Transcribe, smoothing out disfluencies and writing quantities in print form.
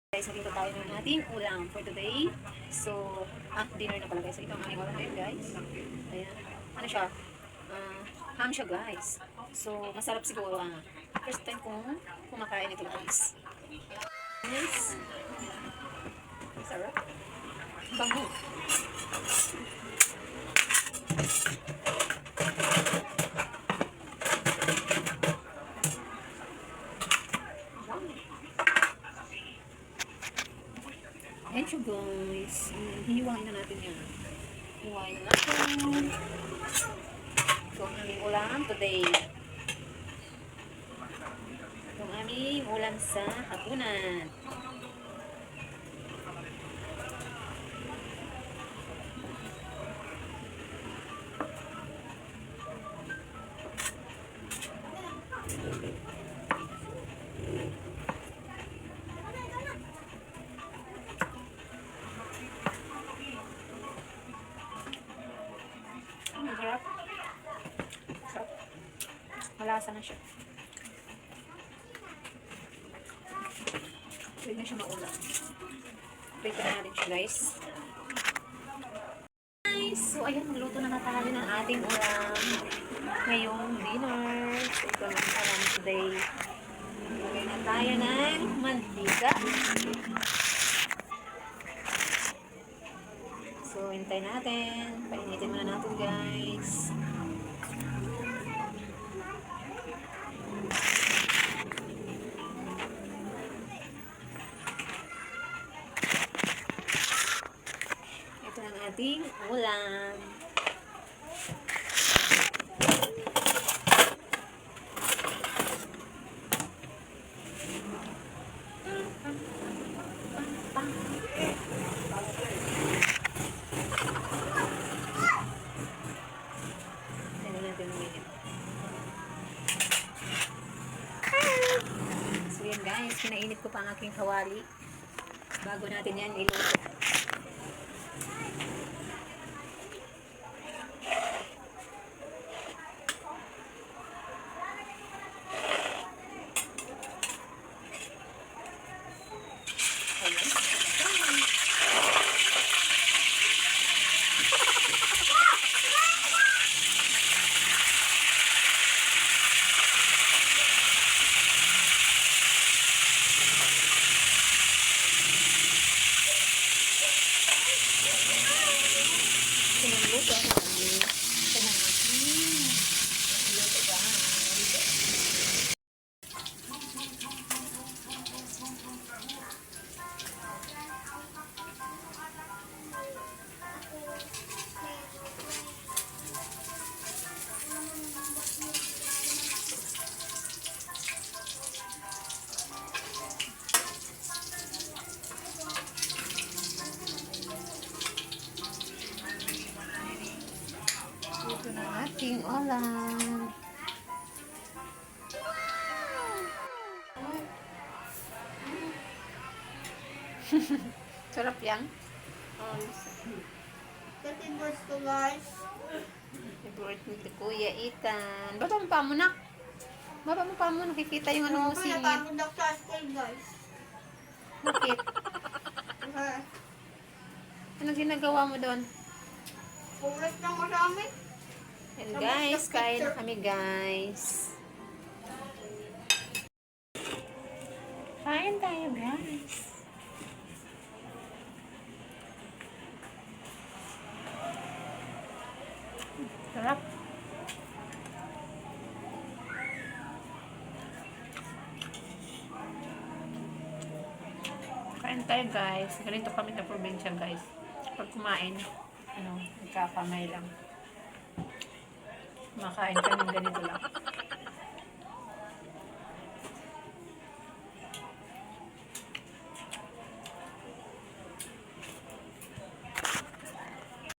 Guys, magluto tayo ng ating ulam for today. So, dinner na pala guys. So, ito ang aming ulam ngayon guys. Ayan. Ano siya? Ham siya guys. So, masarap siguro. First time kong kumakain ito guys. Guys. Masarap. Bango. Ayan siya guys. Hihiwain na natin yan. Hihiwain na natin. Ito ang aming ulam today. Ito ang aming ulam sa hapunan. Masarap. Masarap. Malasa na siya. Pwede na siya maulam. Pwede na natin siya guys. Guys, so ayan, magluto na tayo ng ating ulam. Ngayong dinner. So ito lang ulam today. Lagay na tayo ng mantika. So, hintay natin. Painitin muna natin, guys. Ito ang ating ulam. So yan guys, pinainit ko pa ang aking kawali bago natin yan iluto. Luto ako kami. Ito na aking luto guys. Ito na ating ulam. Sarap yan. Happy birthday guys. Happy birthday to Kuya Ethan. Baba mo pa mo nak. Baba mo pa mo. Nakikita yung ano mo singit. Napagod ako sa school guys. Bakit? Ano ginagawa mo doon? Ulit na marami. And guys, kain na kami guys. Kain tayo guys. Sarap. Kain tayo guys. Ganito kami sa probinsya guys. Pag kumain, nagkakamay lang. Makain kami ganito lang.